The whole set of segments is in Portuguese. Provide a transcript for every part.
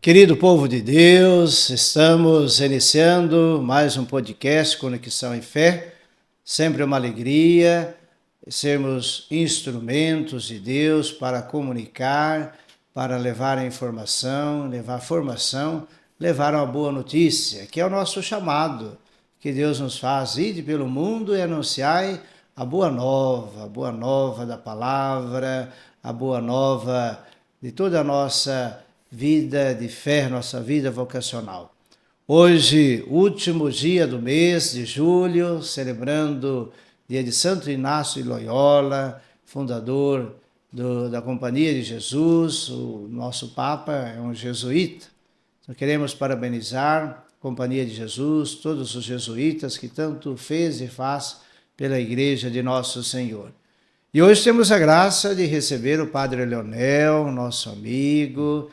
Querido povo de Deus, estamos iniciando mais um podcast Conexão em Fé. Sempre uma alegria sermos instrumentos de Deus para comunicar, para levar a informação, levar formação, levar uma boa notícia, que é o nosso chamado, que Deus nos faz. Ide pelo mundo e anunciai a boa nova da palavra, a boa nova de toda a nossa vida de fé, nossa vida vocacional. Hoje, último dia do mês de julho, celebrando o dia de Santo Inácio de Loyola, fundador da Companhia de Jesus. O nosso Papa é um jesuíta. Então, queremos parabenizar a Companhia de Jesus, todos os jesuítas que tanto fez e faz pela Igreja de Nosso Senhor. E hoje temos a graça de receber o Padre Leonel, nosso amigo,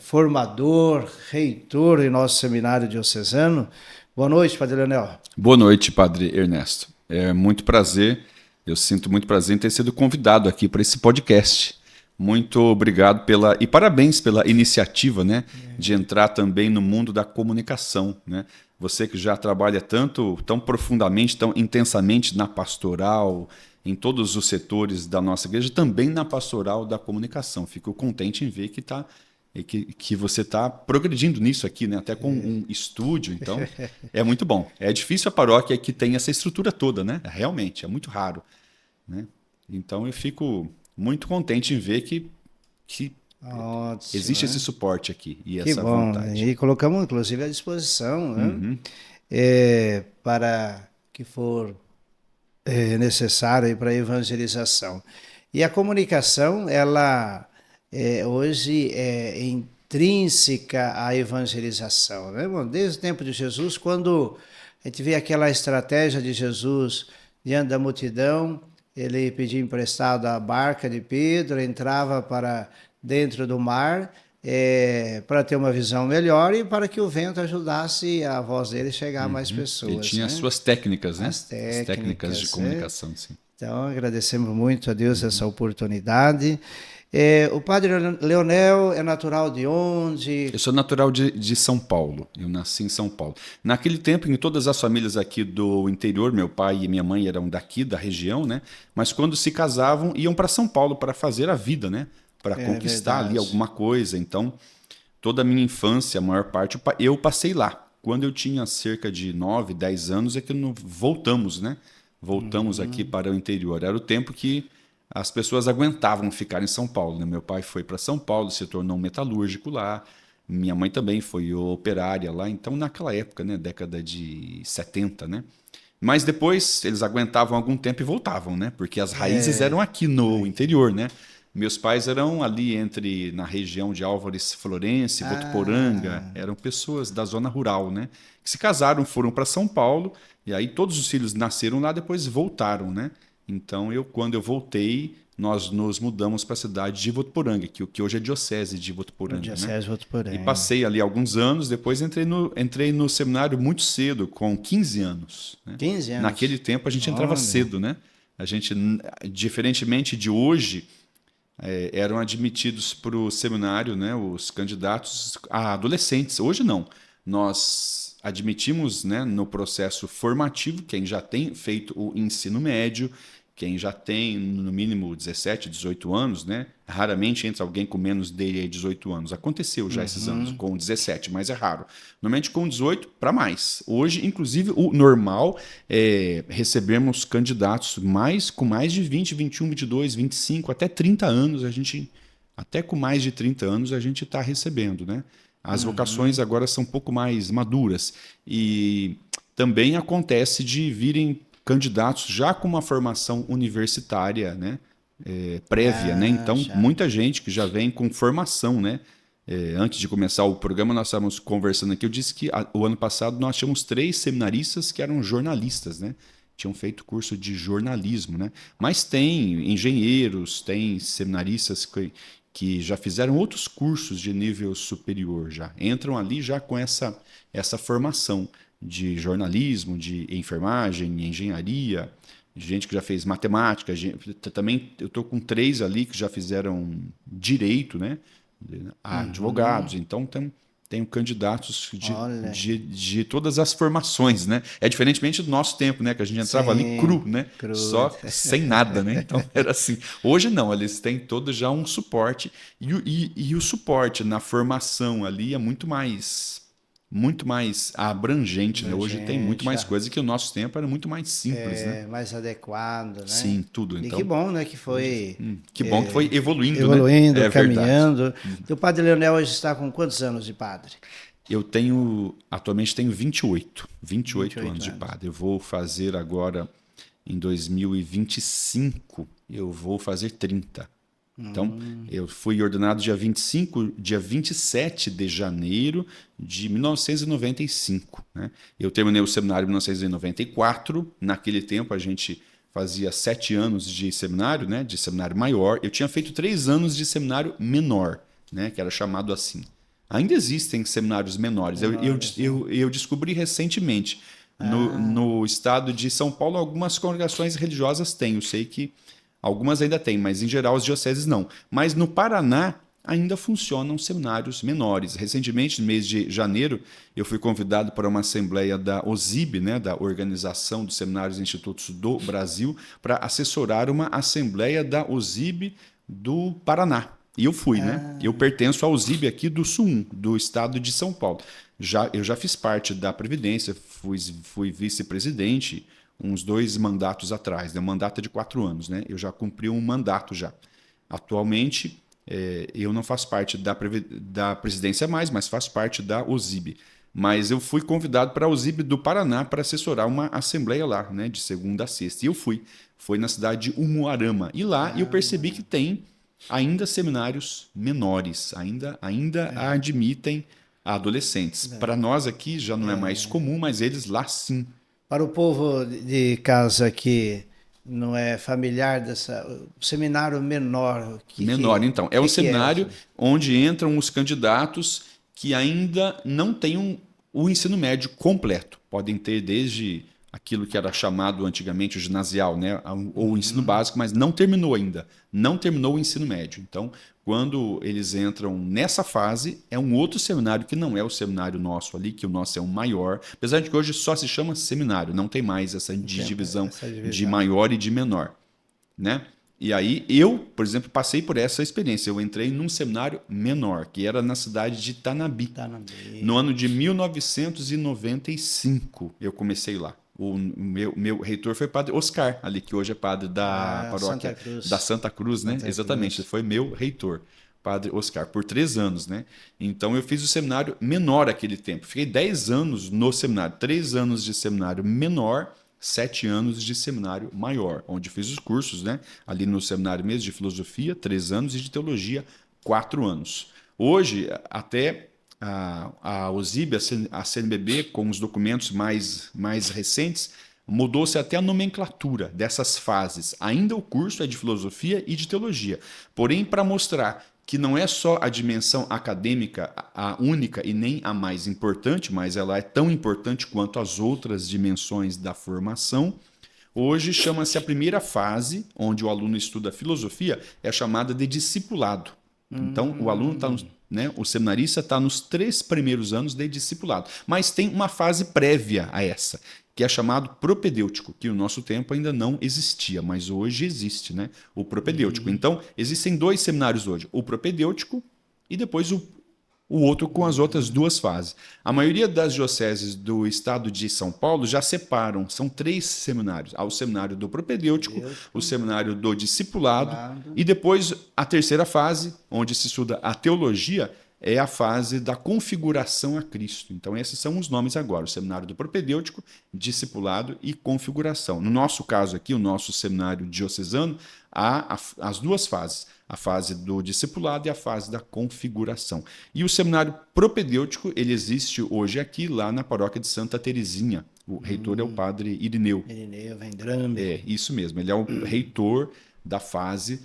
formador, reitor em nosso seminário diocesano. Boa noite, Padre Leonel. Boa noite, Padre Ernesto. É muito prazer, eu sinto muito prazer em ter sido convidado aqui para esse podcast. Muito obrigado e parabéns pela iniciativa, né, de entrar também no mundo da comunicação, né? Você que já trabalha tão profundamente, tão intensamente na pastoral, em todos os setores da nossa igreja, também na pastoral da comunicação. Fico contente em ver que você está progredindo nisso aqui, né? Até com um estúdio, então é muito bom. É difícil a paróquia que tem essa estrutura toda, né? Realmente, é muito raro, né? Então eu fico muito contente em ver que Ótimo, existe esse suporte aqui e que essa bom, vontade. E colocamos inclusive à disposição, né? Uhum. Para que for necessário para a evangelização. E a comunicação, ela hoje é intrínseca à evangelização, né? Bom, desde o tempo de Jesus, quando a gente vê aquela estratégia de Jesus diante da multidão, ele pedia emprestado a barca de Pedro, entrava para dentro do mar para ter uma visão melhor e para que o vento ajudasse a voz dele chegar a mais pessoas. Ele tinha né? as suas técnicas, né? As técnicas de comunicação, sim. Então, agradecemos muito a Deus essa oportunidade. O Padre Leonel é natural de onde? Eu sou natural de São Paulo. Eu nasci em São Paulo. Naquele tempo, em todas as famílias aqui do interior, meu pai e minha mãe eram daqui, da região, né? Mas quando se casavam, iam para São Paulo para fazer a vida, né? Para conquistar ali alguma coisa. Então, toda a minha infância, a maior parte, eu passei lá. Quando eu tinha cerca de 9, 10 anos, é que voltamos, né? Voltamos aqui para o interior. Era o tempo que as pessoas aguentavam ficar em São Paulo, né? Meu pai foi para São Paulo, se tornou um metalúrgico lá. Minha mãe também foi operária lá. Então, naquela época, né? Década de 70, né? Mas depois eles aguentavam algum tempo e voltavam, né? Porque as raízes eram aqui no interior, né? Meus pais eram ali na região de Álvares Florense, Votuporanga, eram pessoas da zona rural, né? Que se casaram, foram para São Paulo, e aí todos os filhos nasceram lá, depois voltaram, né? Então, quando eu voltei, nós nos mudamos para a cidade de Votuporanga, que hoje é diocese de Votuporanga. Diocese de Votuporanga. E passei ali alguns anos, depois entrei no seminário muito cedo, com 15 anos. Né? 15 anos? Naquele tempo a gente entrava cedo, né? A gente, diferentemente de hoje, eram admitidos para o seminário, né, os candidatos a adolescentes. Hoje não. Nós admitimos, né, no processo formativo quem já tem feito o ensino médio, quem já tem no mínimo 17, 18 anos, né? Raramente entra alguém com menos de 18 anos. Aconteceu já esses anos, com 17, mas é raro. Normalmente com 18 para mais. Hoje, inclusive, o normal é recebermos candidatos com mais de 20, 21, 22, 25, até 30 anos. Até com mais de 30 anos a gente está recebendo, né? As vocações agora são um pouco mais maduras. E também acontece de virem candidatos já com uma formação universitária, né, prévia, né? Então, muita gente que já vem com formação, né? Antes de começar o programa, nós estávamos conversando aqui, eu disse que o ano passado nós tínhamos 3 seminaristas que eram jornalistas, né? Tinham feito curso de jornalismo, né? Mas tem engenheiros, tem seminaristas que já fizeram outros cursos de nível superior, já entram ali já com essa formação de jornalismo, de enfermagem, engenharia, gente que já fez matemática, também eu estou com 3 ali que já fizeram direito, né? Há advogados, então tenho candidatos de todas as formações, né? É diferentemente do nosso tempo, né? Que a gente entrava ali cru, né? Só sem nada, né? Então era assim. Hoje não, eles têm todo já um suporte e o suporte na formação ali é muito mais abrangente, né? Hoje tem muito mais coisa que o nosso tempo era muito mais simples, né? Mais adequado, né? Sim, tudo. Então, e que bom, né? Que foi... que bom que foi evoluindo, né? É caminhando. O padre Leonel hoje está com quantos anos de padre? Eu atualmente tenho 28 anos de padre. Eu vou fazer agora, em 2025, eu vou fazer 30. Então, eu fui ordenado dia 27 de janeiro de 1995. Né? Eu terminei o seminário em 1994. Naquele tempo, a gente fazia 7 anos de seminário, né? De seminário maior. Eu tinha feito 3 anos de seminário menor, né? Que era chamado assim. Ainda existem seminários menores. Eu descobri recentemente, no estado de São Paulo, algumas congregações religiosas têm. Eu sei que algumas ainda têm, mas em geral as dioceses não. Mas no Paraná ainda funcionam seminários menores. Recentemente, no mês de janeiro, eu fui convidado para uma assembleia da OSIB, né, da Organização dos Seminários e Institutos do Brasil, para assessorar uma assembleia da OSIB do Paraná. E eu fui, né? Eu pertenço ao OSIB aqui do Sul, do estado de São Paulo. Eu já fiz parte da Previdência, fui vice-presidente uns 2 mandatos atrás, né? Um mandato é de 4 anos, né? Eu já cumpri um mandato já. Atualmente, eu não faço parte da presidência mais, mas faço parte da OSIB. Mas eu fui convidado para a OSIB do Paraná para assessorar uma assembleia lá, né? De segunda a sexta. E eu fui. Foi na cidade de Umuarama. E lá eu percebi que tem ainda seminários menores, ainda admitem adolescentes. Para nós aqui já não é mais comum, mas eles lá sim. Para o povo de casa que não é familiar o seminário menor. Então. É um seminário onde entram os candidatos que ainda não têm o ensino médio completo. Podem ter desde aquilo que era chamado antigamente o ginasial, né? Ou o ensino básico, mas não terminou ainda. Não terminou o ensino médio. Então, quando eles entram nessa fase, é um outro seminário que não é o seminário nosso ali, que o nosso é um maior. Apesar de que hoje só se chama seminário, não tem mais essa divisão de maior e de menor, né? E aí eu, por exemplo, passei por essa experiência. Eu entrei num seminário menor, que era na cidade de Tanabi. No ano de 1995, eu comecei lá. O meu reitor foi padre Oscar, ali que hoje é padre da paróquia da Santa Cruz, né? Exatamente, ele foi meu reitor, padre Oscar, por 3 anos, né? Então eu fiz o seminário menor aquele tempo. Fiquei 10 anos no seminário, 3 anos de seminário menor, 7 anos de seminário maior, onde fiz os cursos, né? Ali no seminário mesmo de filosofia, 3 anos, e de teologia, 4 anos. Hoje, até a OSIB, a CNBB, com os documentos mais recentes, mudou-se até a nomenclatura dessas fases. Ainda o curso é de filosofia e de teologia. Porém, para mostrar que não é só a dimensão acadêmica a única e nem a mais importante, mas ela é tão importante quanto as outras dimensões da formação, hoje chama-se a primeira fase, onde o aluno estuda filosofia, é chamada de discipulado. Então, o aluno está, né, o seminarista está nos 3 primeiros anos de discipulado. Mas tem uma fase prévia a essa, que é chamado propedêutico, que no nosso tempo ainda não existia, mas hoje existe, né? O propedêutico. Então, existem 2 seminários hoje, o propedêutico e depois o outro com as outras 2 fases. A maioria das dioceses do estado de São Paulo já separam, são 3 seminários. Há o seminário do propedêutico, o seminário do discipulado e depois a terceira fase, onde se estuda a teologia, é a fase da configuração a Cristo. Então esses são os nomes agora, o seminário do propedêutico, discipulado e configuração. No nosso caso aqui, o nosso seminário diocesano, há as 2 fases, a fase do discipulado e a fase da configuração. E o seminário propedêutico, ele existe hoje aqui, lá na paróquia de Santa Teresinha. O reitor é o padre Irineu. Irineu Vendrame. É, isso mesmo, ele é o reitor da fase,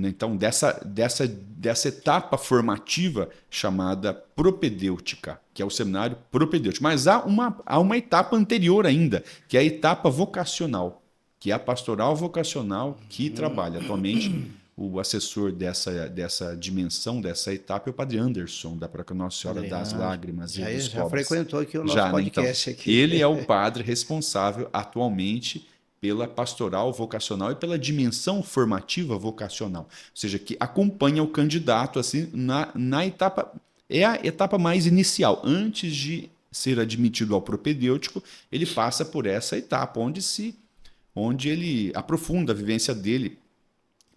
então, dessa etapa formativa chamada propedêutica, que é o seminário propedêutico. Mas há uma etapa anterior ainda, que é a etapa vocacional, que é a pastoral vocacional que trabalha atualmente o assessor dessa dimensão, dessa etapa, é o Padre Anderson, da Paróquia Nossa Senhora das Lágrimas e dos Já Pobres. frequentou aqui o nosso podcast. Então, ele é o padre responsável atualmente pela pastoral vocacional e pela dimensão formativa vocacional, ou seja, que acompanha o candidato assim na etapa, é a etapa mais inicial, antes de ser admitido ao propedêutico, ele passa por essa etapa onde ele aprofunda a vivência dele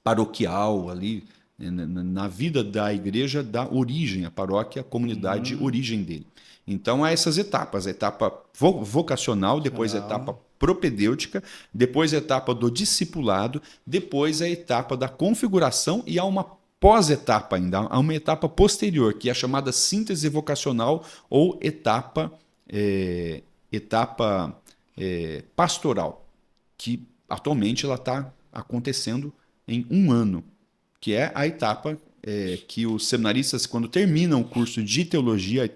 paroquial ali na vida da igreja da origem, a paróquia, a comunidade origem dele. Então há essas etapas, a etapa vocacional, depois a etapa propedêutica, depois a etapa do discipulado, depois a etapa da configuração e há uma pós-etapa ainda, há uma etapa posterior, que é a chamada síntese vocacional ou etapa pastoral, que atualmente ela está acontecendo em 1 ano, que é a etapa que os seminaristas, quando terminam o curso de teologia,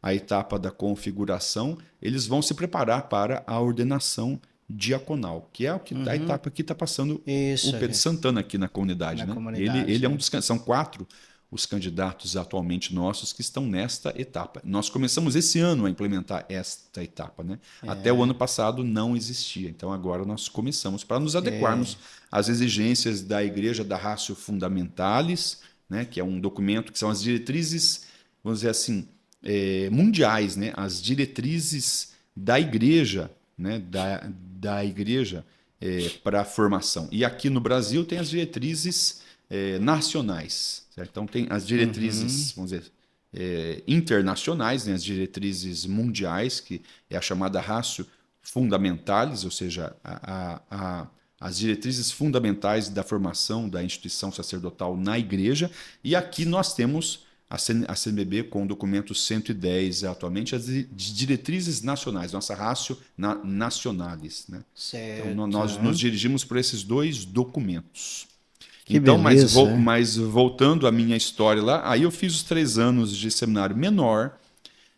a etapa da configuração, eles vão se preparar para a ordenação diaconal, que é a etapa que está passando o Pedro Santana aqui na comunidade. Né? Ele é um dos... São 4 os candidatos atualmente nossos que estão nesta etapa. Nós começamos esse ano a implementar esta etapa. Né? Até o ano passado não existia. Então agora nós começamos para nos adequarmos às exigências da Igreja da Ratio Fundamentalis, né? Que é um documento que são as diretrizes, vamos dizer assim, mundiais, né? As diretrizes da Igreja, né? da Igreja para a formação. E aqui no Brasil tem as diretrizes nacionais. Certo? Então tem as diretrizes, vamos dizer, internacionais, né? As diretrizes mundiais, que é a chamada Ratio Fundamentalis, ou seja, as diretrizes fundamentais da formação da instituição sacerdotal na igreja. E aqui nós temos a CNBB com o documento 110 atualmente, as diretrizes nacionais, nossa Ratio Nationalis. Né? Então nós nos dirigimos por esses 2 documentos. Que então, beleza, mas voltando à minha história lá, aí eu fiz os 3 anos de seminário menor,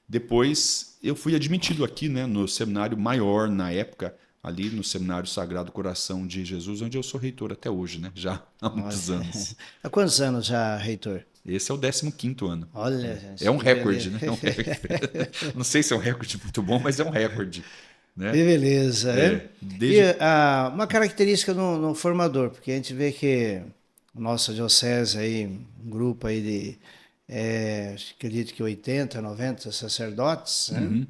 depois eu fui admitido aqui, né, no seminário maior na época, ali no Seminário Sagrado Coração de Jesus, onde eu sou reitor até hoje, né, já há muitos anos. Há quantos anos já, reitor? Esse é o 15º ano. Olha, gente, é um recorde, né? Não sei se é um recorde muito bom, mas é um recorde. Né? Que beleza. E uma característica no formador, porque a gente vê que nossa diocese aí, um grupo aí de, acredito que 80, 90 sacerdotes, né?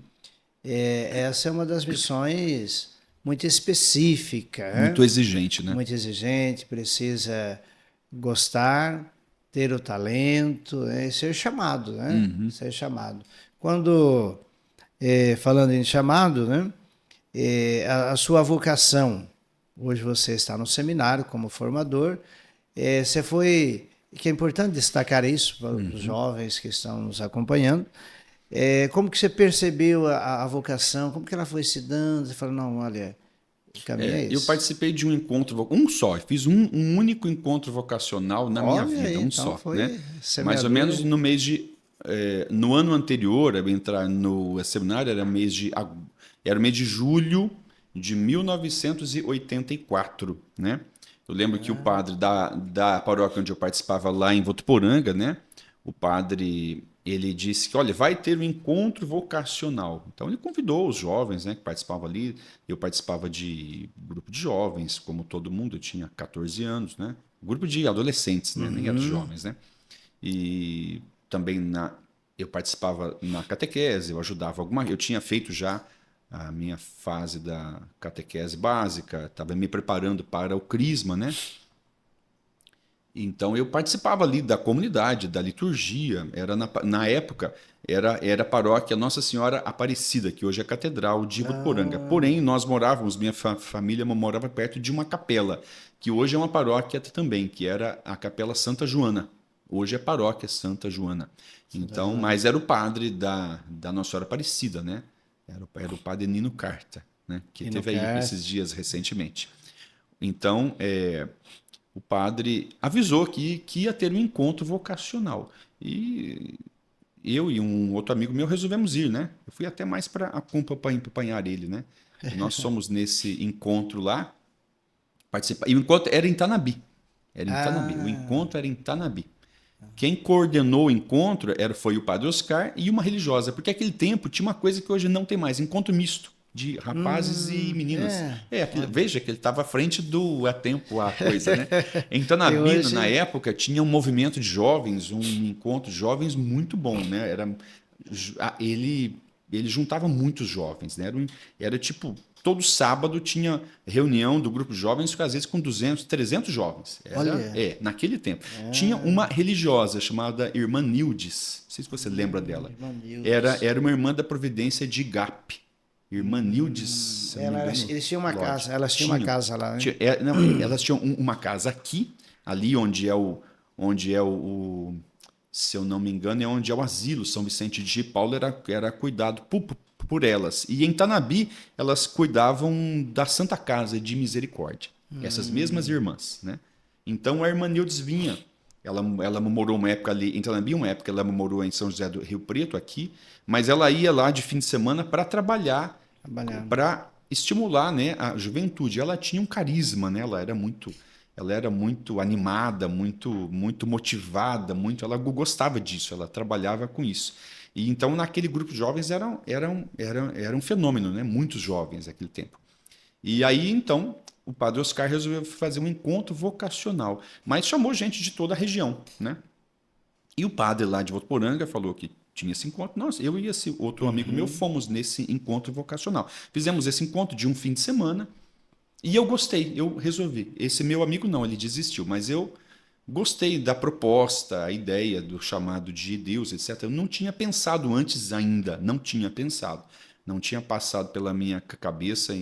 Essa é uma das missões muito específica. Muito exigente, né? Muito exigente, precisa gostar, ter o talento, né? E ser chamado, né? Ser chamado. Quando, falando em chamado, né? A sua vocação, hoje você está no seminário como formador, que é importante destacar isso para os jovens que estão nos acompanhando, como que você percebeu a vocação, como que ela foi se dando, você falou, não, olha, o caminho é esse. Eu participei de um encontro, fiz um único encontro vocacional na minha vida, aí, um então só. Né? Semeadura. Mais ou menos no mês de... no ano anterior, a entrar no seminário, era o mês de julho de 1984, né? Eu lembro que o padre da paróquia onde eu participava lá em Votuporanga, né? O padre, ele disse que, olha, vai ter um encontro vocacional. Então ele convidou os jovens, né, que participavam ali. Eu participava de grupo de jovens, como todo mundo, eu tinha 14 anos, né? Grupo de adolescentes, né? Nem era de jovens, né? E também eu participava na catequese, eu ajudava eu tinha feito já a minha fase da catequese básica, estava me preparando para o crisma, né? Então eu participava ali da comunidade, da liturgia. Era na época era a paróquia Nossa Senhora Aparecida, que hoje é a Catedral de Votuporanga. Porém, nós morávamos, minha família morava perto de uma capela, que hoje é uma paróquia também, que era a Capela Santa Joana. Hoje é paróquia Santa Joana. Então, mas era o padre da Nossa Senhora Aparecida, né? Era o padre Nino Carta, né? Que teve aí esses dias recentemente. Então, o padre avisou que ia ter um encontro vocacional. E eu e um outro amigo meu resolvemos ir, né? Eu fui até mais para acompanhar ele, né? E nós fomos nesse encontro lá, participar. E o encontro era em Tanabi. Era em Tanabi. O encontro era em Tanabi. Quem coordenou o encontro foi o padre Oscar e uma religiosa, porque naquele tempo tinha uma coisa que hoje não tem mais, encontro misto de rapazes e meninas. Veja que ele estava à frente do a coisa, né? Em Tanabi, hoje... na época, tinha um movimento de jovens, um encontro de jovens muito bom, né? Ele juntava muitos jovens, né? Era tipo... Todo sábado tinha reunião do grupo de jovens, às vezes com 200, 300 jovens. Naquele tempo. Tinha uma religiosa chamada Irmã Nildes. Não sei se você lembra dela. Era uma irmã da Providência de Igape. Irmã Nildes. Eles tinham uma casa. Elas tinham uma casa lá. Né? Elas tinham uma casa aqui, ali onde é o. Se eu não me engano, é onde é o asilo. São Vicente de Paulo era cuidado por elas. E em Tanabi, elas cuidavam da Santa Casa de Misericórdia. Essas mesmas irmãs, né? Então, a irmã Nildes vinha. Ela morou uma época ali em Tanabi, uma época ela morou em São José do Rio Preto, aqui. Mas ela ia lá de fim de semana para trabalhar, para estimular, né, a juventude. Ela tinha um carisma, né? Ela era muito animada, muito motivada, ela gostava disso, ela trabalhava com isso. E então, naquele grupo de jovens, era um fenômeno, né? Muitos jovens naquele tempo. E aí, então, o padre Oscar resolveu fazer um encontro vocacional, mas chamou gente de toda a região, né? E o padre lá de Votuporanga falou que tinha esse encontro. Nossa, eu e esse outro amigo meu fomos nesse encontro vocacional. Fizemos esse encontro de um fim de semana e eu gostei, eu resolvi. Esse meu amigo não, ele desistiu, mas eu... Gostei da proposta, a ideia do chamado de Deus, etc. Eu não tinha pensado antes ainda, não tinha pensado. Não tinha passado pela minha cabeça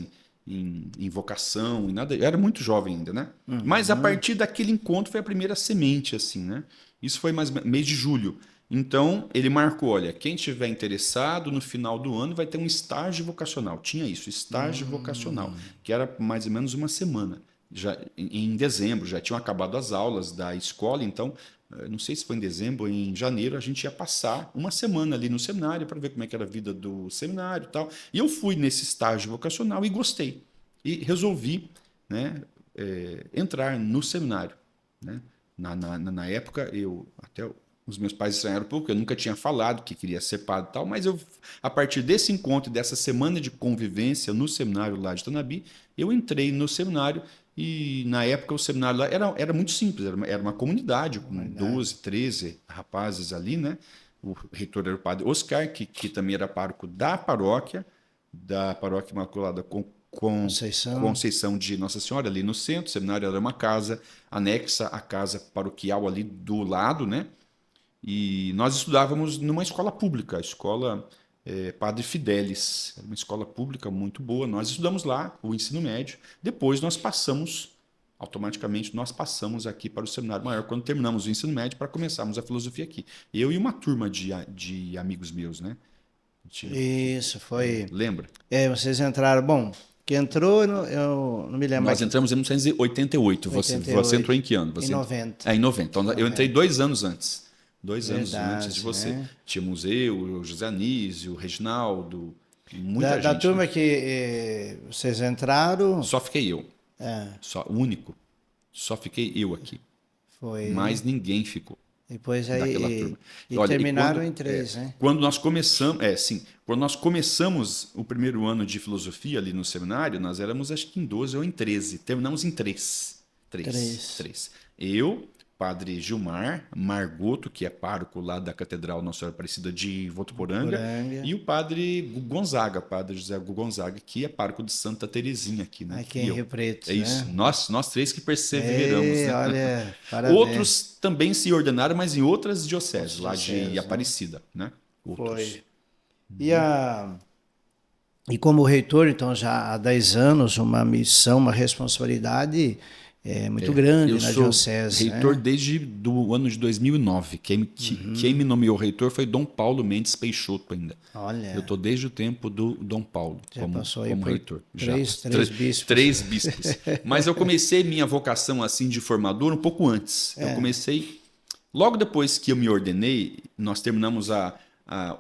em vocação, em nada. Eu era muito jovem ainda, né? Mas a partir daquele encontro foi a primeira semente, assim, né? Isso foi mais mês de julho. Então, ele marcou, olha, quem estiver interessado, no final do ano vai ter um estágio vocacional. Tinha isso, estágio vocacional, que era mais ou menos uma semana. Já em dezembro, já tinham acabado as aulas da escola, então, não sei se foi em dezembro ou em janeiro, a gente ia passar uma semana ali no seminário para ver como é que era a vida do seminário e tal. E eu fui nesse estágio vocacional e gostei. E resolvi, né, entrar no seminário. Né? Na época, até os meus pais estranharam um pouco, eu nunca tinha falado que queria ser padre e tal, mas a partir desse encontro, dessa semana de convivência no seminário lá de Tanabi, eu entrei no seminário. E na época o seminário lá era muito simples, era uma comunidade com 12, 13 rapazes ali, né? O reitor era o padre Oscar, que também era pároco da paróquia Imaculada Conceição de Nossa Senhora, ali no centro. O seminário era uma casa anexa à casa paroquial ali do lado, né? E nós estudávamos numa escola pública, a escola Padre Fidelis, uma escola pública muito boa. Nós estudamos lá o ensino médio. Depois automaticamente nós passamos aqui para o seminário maior, quando terminamos o ensino médio, para começarmos a filosofia aqui. Eu e uma turma de amigos meus, né? Isso, foi... Lembra? Vocês entraram... Bom, que entrou, eu não me lembro. Nós entramos em 1988. Você entrou em que ano? Em 90. Em 90. Então, eu entrei 2 anos antes. 2 anos Verdade, antes de você. né? Tínhamos eu, o José Anísio, o Reginaldo, muita gente. Da turma que vocês entraram... Só fiquei eu. Só, único. Só fiquei eu aqui. Foi. Mais ninguém ficou. Depois daquela turma. E olha, terminaram em 3, né? Quando nós começamos... Quando nós começamos o primeiro ano de filosofia ali no seminário, nós éramos acho que em 12 ou em 13. Terminamos em 3. 3. Eu... Padre Gilmar Margoto, que é pároco lá da Catedral Nossa Senhora Aparecida de Votuporanga, e o padre Gonzaga, padre José Gonzaga, que é pároco de Santa Terezinha aqui, né? Aqui em Rio Preto. É isso. Né? Nós 3 que perseveramos. Né? Olha, parabéns. Outros também se ordenaram, mas em outras dioceses, lá de Aparecida, né? Outros. Foi. E como reitor, então, já há 10 anos, uma missão, uma responsabilidade... muito grande na diocese. Eu sou reitor desde o ano de 2009. Quem me nomeou reitor foi Dom Paulo Mendes Peixoto ainda. Olha. Eu estou desde o tempo do Dom Paulo como reitor. Três bispos. 3 bispos. Mas eu comecei minha vocação assim de formador um pouco antes. Eu comecei... Logo depois que eu me ordenei, nós terminamos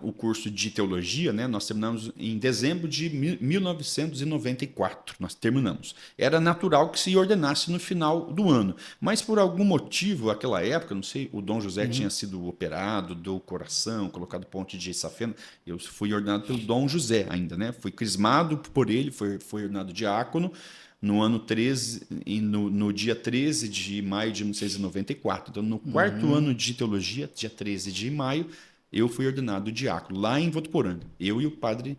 o curso de teologia, né? Nós terminamos em dezembro de 1994, nós terminamos. Era natural que se ordenasse no final do ano, mas por algum motivo, aquela época, não sei, o Dom José tinha sido operado do coração, colocado ponte de safena, eu fui ordenado pelo Dom José ainda, né? Fui crismado por ele, foi ordenado diácono, no ano 13, e no dia 13 de maio de 1994. Então, no quarto ano de teologia, dia 13 de maio, eu fui ordenado diácono, lá em Votuporanga. Eu e o padre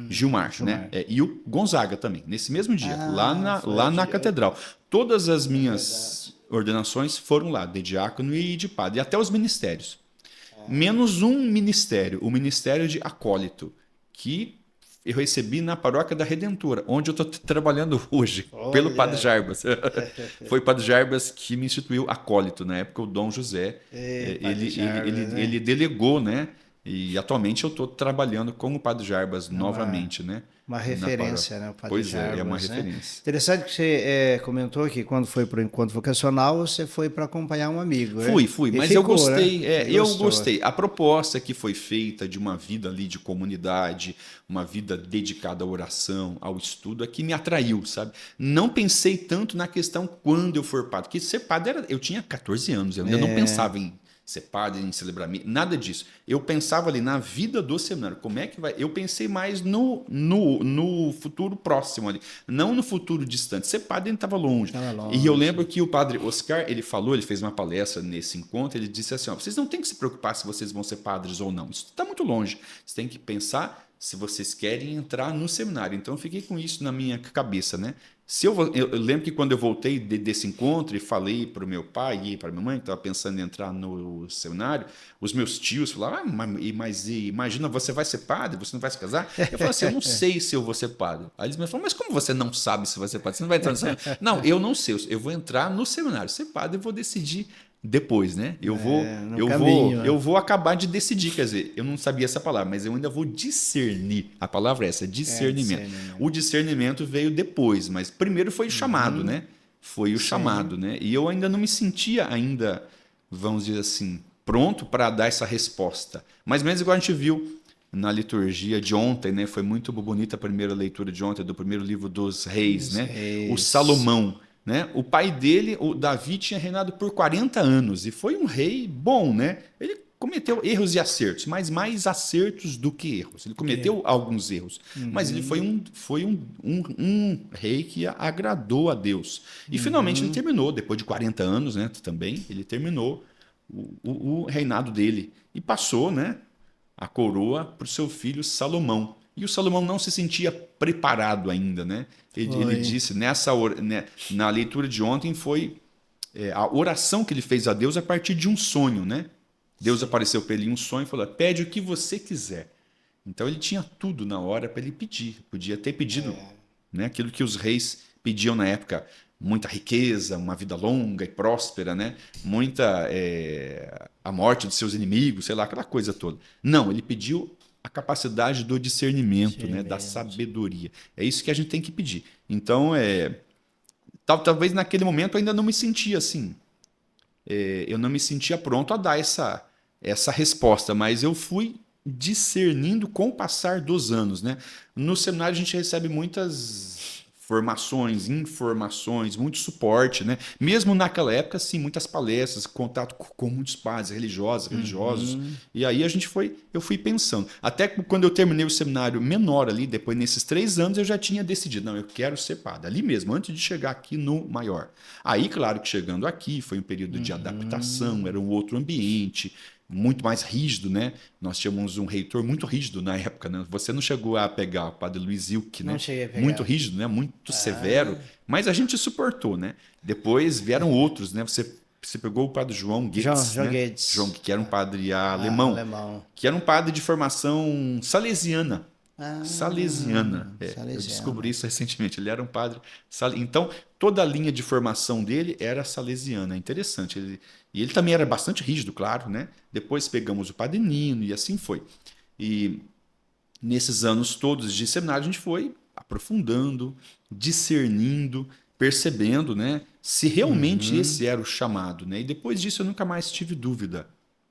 Gilmar, né? E o Gonzaga também, nesse mesmo dia, lá na catedral. Todas as minhas ordenações foram lá, de diácono e de padre, e até os ministérios. Menos um ministério, o ministério de acólito, que eu recebi na Paróquia da Redentora, onde eu estou trabalhando hoje, pelo Padre Jarbas. Foi o Padre Jarbas que me instituiu acólito, na época o Dom José. Ele delegou, né? E atualmente eu estou trabalhando com o Padre Jarbas novamente, né? Uma referência, né? O Padre Jarbas, é uma né? referência. Interessante que você comentou que quando foi para o encontro vocacional, você foi para acompanhar um amigo, né? Fui, mas eu gostei. Né? Eu gostei. A proposta que foi feita de uma vida ali de comunidade, uma vida dedicada à oração, ao estudo, é que me atraiu, sabe? Não pensei tanto na questão quando eu for padre, porque ser padre eu tinha 14 anos, eu ainda não pensava em ser padre, em celebrar, nada disso. Eu pensava ali na vida do seminário, como é que vai... Eu pensei mais no futuro próximo ali, não no futuro distante. Ser padre ele estava longe. E eu lembro que o padre Oscar, ele fez uma palestra nesse encontro, ele disse assim, vocês não têm que se preocupar se vocês vão ser padres ou não. Isso está muito longe. Vocês têm que pensar se vocês querem entrar no seminário. Então, eu fiquei com isso na minha cabeça, né? Eu lembro que quando eu voltei desse encontro e falei para o meu pai e para minha mãe, que estava pensando em entrar no seminário, os meus tios falaram, mas imagina, você vai ser padre, você não vai se casar? Eu falei assim, eu não sei se eu vou ser padre. Aí eles me falaram, mas como você não sabe se vai ser padre? Você não vai entrar no seminário? Não, eu não sei, eu vou entrar no seminário. Ser padre, eu vou decidir depois, né? Eu vou acabar de decidir, quer dizer, eu não sabia essa palavra, mas eu ainda vou discernir. A palavra é essa, discernimento. O discernimento veio depois, mas primeiro foi o chamado, né? Foi o chamado, né? E eu ainda não me sentia ainda, vamos dizer assim, pronto para dar essa resposta. Mas mesmo igual a gente viu na liturgia de ontem, né? Foi muito bonita a primeira leitura de ontem do primeiro livro dos Reis, né? O Salomão. Né? O pai dele, o Davi, tinha reinado por 40 anos e foi um rei bom, né? Ele cometeu erros e acertos, mas mais acertos do que erros. Ele cometeu alguns erros, mas ele foi um rei que agradou a Deus. E finalmente ele terminou, depois de 40 anos, né? Também, ele terminou o reinado dele e passou, né, a coroa para o seu filho Salomão. E o Salomão não se sentia preparado ainda, né? Ele disse, na leitura de ontem, foi a oração que ele fez a Deus a partir de um sonho, né? Deus apareceu para ele em um sonho e falou, pede o que você quiser. Então ele tinha tudo na hora para ele pedir. Podia ter pedido né, aquilo que os reis pediam na época, muita riqueza, uma vida longa e próspera, né? A morte dos seus inimigos, sei lá, aquela coisa toda. Não, ele pediu a capacidade do discernimento, né, da sabedoria. É isso que a gente tem que pedir. Então, talvez naquele momento eu ainda não me sentia assim. Eu não me sentia pronto a dar essa resposta, mas eu fui discernindo com o passar dos anos, né? No seminário a gente recebe muitas formações, informações, muito suporte, né? Mesmo naquela época, sim, muitas palestras, contato com muitos padres religiosos. E aí eu fui pensando. Até quando eu terminei o seminário menor ali, depois nesses 3 anos, eu já tinha decidido, não, eu quero ser padre. Ali mesmo, antes de chegar aqui no maior. Aí, claro que chegando aqui, foi um período de adaptação, era um outro ambiente, muito mais rígido, né? Nós tínhamos um reitor muito rígido na época, né? Você não chegou a pegar o padre Luiz Ilck, né? Não cheguei a pegar. Muito rígido, né? Muito severo, mas a gente suportou, né? Depois vieram outros, né? Você pegou o padre João Goetz, João né? Goetz. João, que era um padre alemão, que era um padre de formação salesiana. Salesiana. Eu descobri isso recentemente. Ele era um padre. Então, toda a linha de formação dele era salesiana. É interessante. E ele também era bastante rígido, claro, né? Depois pegamos o padre Nino e assim foi. E nesses anos todos de seminário, a gente foi aprofundando, discernindo, percebendo, né, se realmente esse era o chamado, né? E depois disso eu nunca mais tive dúvida.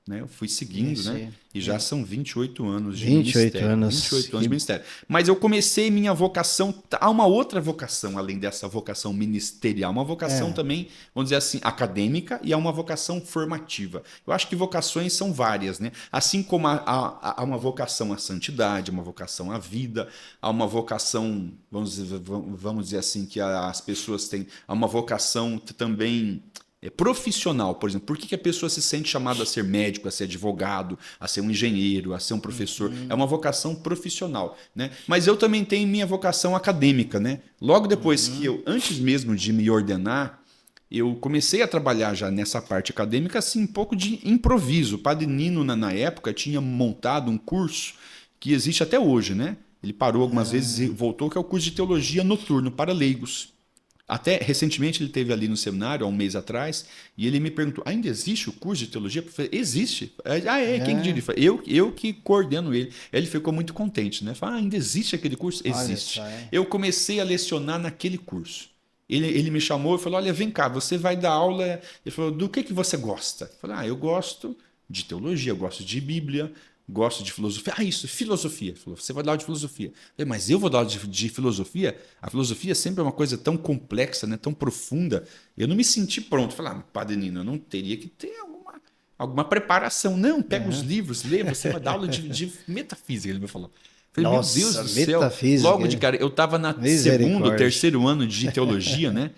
né? Eu fui seguindo, Sim, né? sim. E já são 28 anos de 28 ministério. anos. 28 anos de ministério. Mas eu comecei minha vocação, há uma outra vocação, além dessa vocação ministerial, uma vocação também, vamos dizer assim, acadêmica, e há uma vocação formativa. Eu acho que vocações são várias, né? Assim como há uma vocação à santidade, uma vocação à vida, há uma vocação, vamos dizer assim, que as pessoas têm, há uma vocação também profissional, por exemplo. Por que a pessoa se sente chamada a ser médico, a ser advogado, a ser um engenheiro, a ser um professor? É uma vocação profissional, né? Mas eu também tenho minha vocação acadêmica, né? Logo depois que eu, antes mesmo de me ordenar, eu comecei a trabalhar já nessa parte acadêmica, assim, um pouco de improviso. O Padre Nino, na época, tinha montado um curso que existe até hoje, né? Ele parou algumas vezes e voltou, que é o curso de teologia noturno para leigos. Até recentemente ele esteve ali no seminário, há um mês atrás, e ele me perguntou: ainda existe o curso de teologia? Eu falei: existe. Quem diria? Eu que coordeno ele. Ele ficou muito contente, né? Falei: ainda existe aquele curso? Existe. Eu comecei a lecionar naquele curso. Ele me chamou e falou: olha, vem cá, você vai dar aula. Ele falou: do que você gosta? Eu falei: eu gosto de teologia, eu gosto de Bíblia, gosto de filosofia. Isso, filosofia. Ele falou: você vai dar aula de filosofia. Eu falei: mas eu vou dar aula de filosofia? A filosofia sempre é uma coisa tão complexa, né, tão profunda. Eu não me senti pronto. Eu falei: Padre Nino, eu não teria que ter alguma preparação. Não, pega os livros, lê, você vai dar aula de metafísica, ele me falou. Eu falei: Nossa, meu Deus do céu. metafísica. Logo de cara, eu estava na segundo, terceiro ano de teologia, né?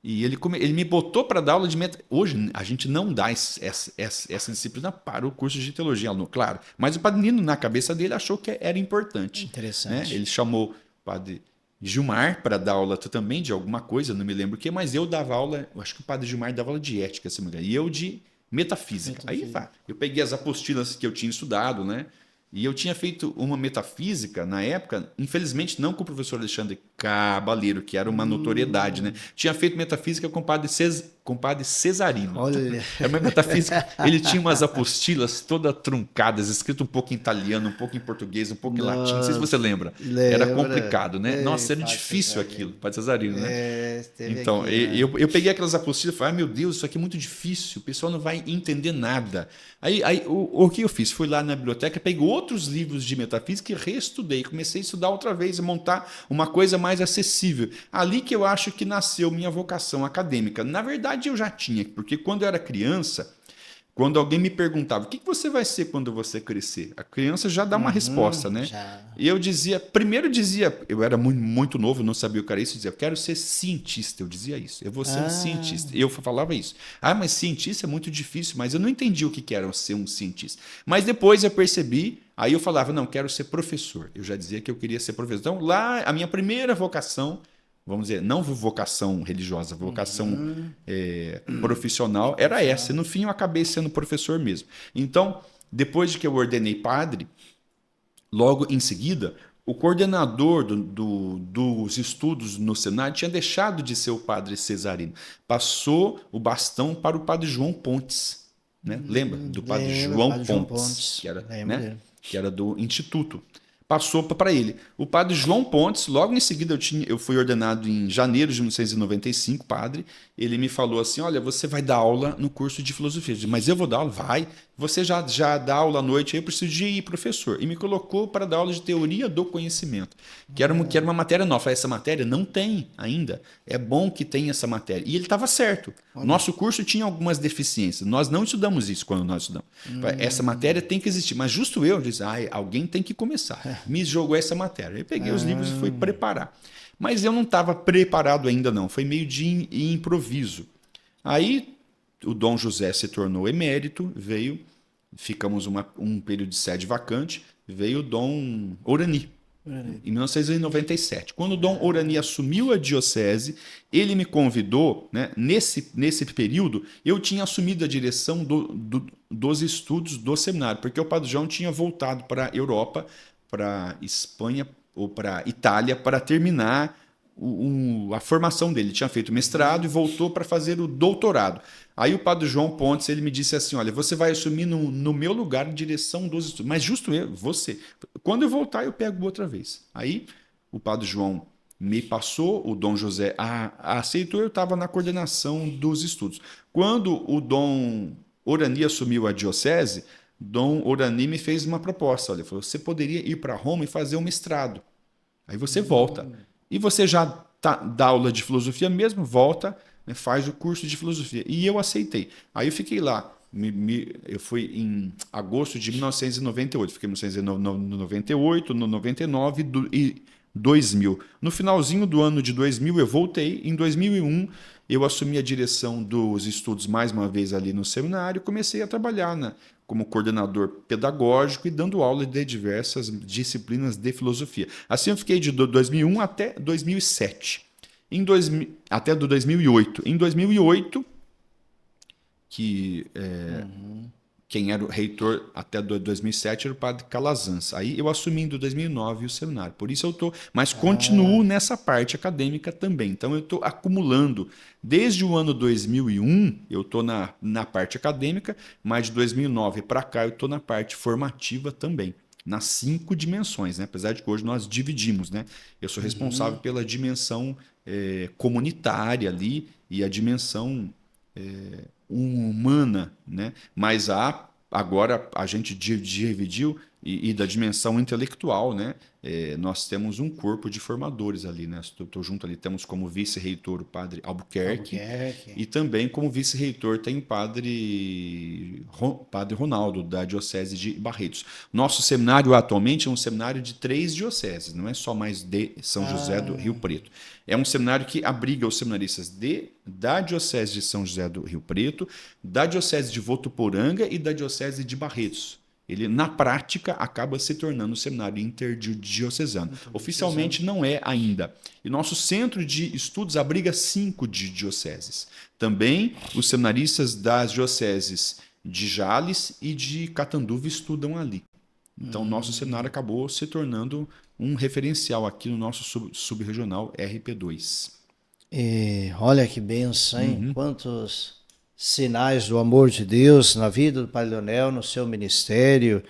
E ele me botou para dar aula de Hoje a gente não dá essa disciplina para o curso de teologia, aluno, claro. Mas o Padre Nino, na cabeça dele, achou que era importante. Interessante. Né? Ele chamou o Padre Gilmar para dar aula também de alguma coisa, não me lembro o que, mas eu dava aula, eu acho que o Padre Gilmar dava aula de ética, se não me engano, e eu de metafísica. Aí eu peguei as apostilas que eu tinha estudado, né? E eu tinha feito uma metafísica na época, infelizmente não com o professor Alexandre Cabaleiro, que era uma notoriedade, né? Tinha feito metafísica com o padre Cesarino. Olha. Era uma metafísica. Ele tinha umas apostilas todas truncadas, escrito um pouco em italiano, um pouco em português, um pouco em latim. Não sei se você lembra. Era complicado, né? Nossa, era difícil aquilo, padre Cesarino, né? Então, eu peguei aquelas apostilas e falei: meu Deus, isso aqui é muito difícil, o pessoal não vai entender nada. Aí o que eu fiz? Fui lá na biblioteca, peguei outros livros de metafísica e reestudei. Comecei a estudar outra vez e montar uma coisa mais acessível. Ali que eu acho que nasceu minha vocação acadêmica. Na verdade, eu já tinha, porque quando eu era criança, quando alguém me perguntava: o que você vai ser quando você crescer? A criança já dá uma resposta, né? Já. E eu primeiro dizia, eu era muito, muito novo, não sabia o que era isso, eu dizia: eu quero ser cientista. Eu dizia isso, eu vou ser um cientista. Eu falava isso. Mas cientista é muito difícil, mas eu não entendi o que era ser um cientista. Mas depois eu percebi, aí eu falava: não, quero ser professor. Eu já dizia que eu queria ser professor. Então lá, a minha primeira vocação, vamos dizer, não vocação religiosa, vocação profissional, era essa. E no fim eu acabei sendo professor mesmo. Então, depois de que eu ordenei padre, logo em seguida, o coordenador dos estudos no Senado tinha deixado de ser o padre Cesarino. Passou o bastão para o padre João Pontes. Né? Lembra do padre João Pontes, que era do Instituto. Passou para ele. O padre João Pontes, logo em seguida eu fui ordenado em janeiro de 1995, padre. Ele me falou assim: olha, você vai dar aula no curso de filosofia. Eu disse: mas eu vou dar aula? Vai. Você já dá aula à noite, aí eu preciso de ir, professor. E me colocou para dar aula de teoria do conhecimento, que era uma matéria nova. Essa matéria não tem ainda. É bom que tenha essa matéria. E ele estava certo. Nosso curso tinha algumas deficiências. Nós não estudamos isso quando nós estudamos. Essa matéria tem que existir. Mas justo eu disse: alguém tem que começar. Me jogou essa matéria. Eu peguei os livros e fui preparar. Mas eu não estava preparado ainda não. Foi meio de improviso. Aí o Dom José se tornou emérito, ficamos um período de sede vacante, veio o Dom Orani. Em 1997. Quando o Dom Orani assumiu a diocese, ele me convidou, né, nesse período, eu tinha assumido a direção dos estudos do seminário, porque o Padre João tinha voltado para a Europa, para Espanha ou para Itália, para terminar a formação dele. Ele tinha feito mestrado e voltou para fazer o doutorado. Aí o Padre João Pontes, ele me disse assim: olha, você vai assumir no meu lugar a direção dos estudos. Mas justo você. Quando eu voltar, eu pego outra vez. Aí o Padre João me passou, o Dom José aceitou, eu estava na coordenação dos estudos. Quando o Dom Orani assumiu a diocese, Dom Orani me fez uma proposta. Olha, ele falou, você poderia ir para Roma e fazer um mestrado. Aí você volta. E você já dá aula de filosofia mesmo, volta, né, faz o curso de filosofia. E eu aceitei. Aí eu fiquei lá. Eu fui em agosto de 1998. Fiquei em 1998, no 99 e 2000. No finalzinho do ano de 2000 eu voltei. Em 2001 eu assumi a direção dos estudos mais uma vez ali no seminário e comecei a trabalhar como coordenador pedagógico e dando aula de diversas disciplinas de filosofia. Assim eu fiquei de 2001 até 2007. Até 2008. Em 2008, quem era o reitor até 2007 era o padre Calazans. Aí eu assumi em 2009 o seminário. Por isso eu estou... Mas continuo nessa parte acadêmica também. Então eu estou acumulando. Desde o ano 2001 eu estou na parte acadêmica, mas de 2009 para cá eu estou na parte formativa também. Nas 5 dimensões, né? Apesar de que hoje nós dividimos, né? Eu sou responsável pela dimensão comunitária ali e a dimensão humana, né? Mas agora a gente dividiu e da dimensão intelectual, né? Nós temos um corpo de formadores ali, né? Estou junto ali, temos como vice-reitor o padre Albuquerque. E também como vice-reitor tem o padre Ronaldo, da Diocese de Barretos. Nosso seminário atualmente é um seminário de 3 dioceses, não é só mais de São José do Rio Preto. É um seminário que abriga os seminaristas da Diocese de São José do Rio Preto, da Diocese de Votuporanga e da Diocese de Barretos. Ele, na prática, acaba se tornando um seminário interdiocesano. Oficialmente não é ainda. E nosso centro de estudos abriga 5 dioceses. Também os seminaristas das dioceses de Jales e de Catanduva estudam ali. Então, nosso seminário acabou se tornando um referencial aqui no nosso subregional RP2. Olha que bênção, hein? Quantos sinais do amor de Deus na vida do Padre Leonel, no seu ministério.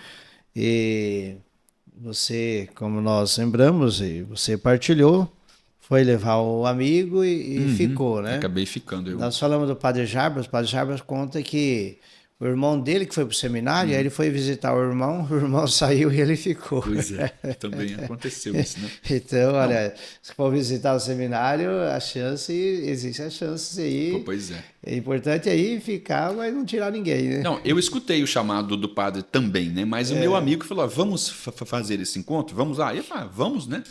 E você, como nós lembramos, e você partilhou, foi levar o amigo e ficou, né? Acabei ficando. Nós falamos do Padre Jarbas. O Padre Jarbas conta que o irmão dele que foi para o seminário, aí ele foi visitar o irmão saiu e ele ficou. Pois é, também aconteceu isso, né? Então, olha, se for visitar o seminário, existe a chance aí. Pois é. É importante aí ficar, mas não tirar ninguém, né? Não, eu escutei o chamado do padre também, né? Mas o meu amigo falou, vamos fazer esse encontro? Vamos lá? Eu falei, vamos, né?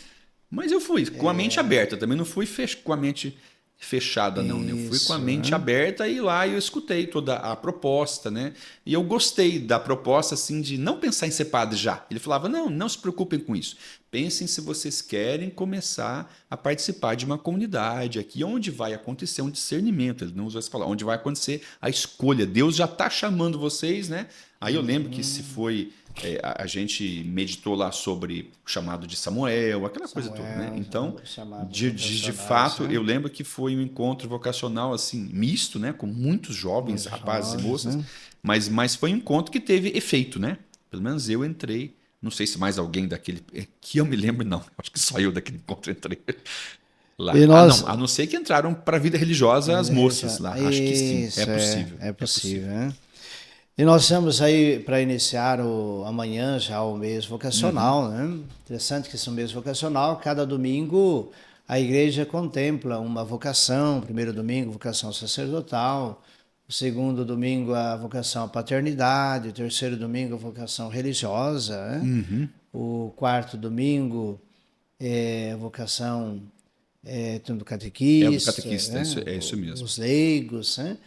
Mas eu fui com a mente aberta, também não fui com a mente fechada, não. Eu fui com a mente aberta e lá eu escutei toda a proposta, né? E eu gostei da proposta, assim, de não pensar em ser padre já. Ele falava, não se preocupem com isso. Pensem se vocês querem começar a participar de uma comunidade aqui, onde vai acontecer um discernimento. Ele não usou essa palavra, onde vai acontecer a escolha. Deus já está chamando vocês, né? Aí eu lembro que se foi... a gente meditou lá sobre o chamado de Samuel, aquela coisa toda, né? Então, de fato, eu lembro que foi um encontro vocacional assim misto, né? Com muitos jovens, rapazes e moças, né? mas foi um encontro que teve efeito, né? Pelo menos eu entrei, não sei se mais alguém daquele que eu me lembro, não. Acho que só eu daquele encontro entrei lá. A não ser que entraram para a vida religiosa as moças lá. Acho que sim, é possível. É possível, né? E nós estamos aí para iniciar amanhã já o mês vocacional, né? Interessante que esse mês vocacional, cada domingo a igreja contempla uma vocação. O primeiro domingo, vocação sacerdotal. O segundo domingo, a vocação à paternidade. O terceiro domingo, a vocação religiosa, né? O quarto domingo, a vocação... do catequista, catequista, é isso mesmo. Os leigos, né?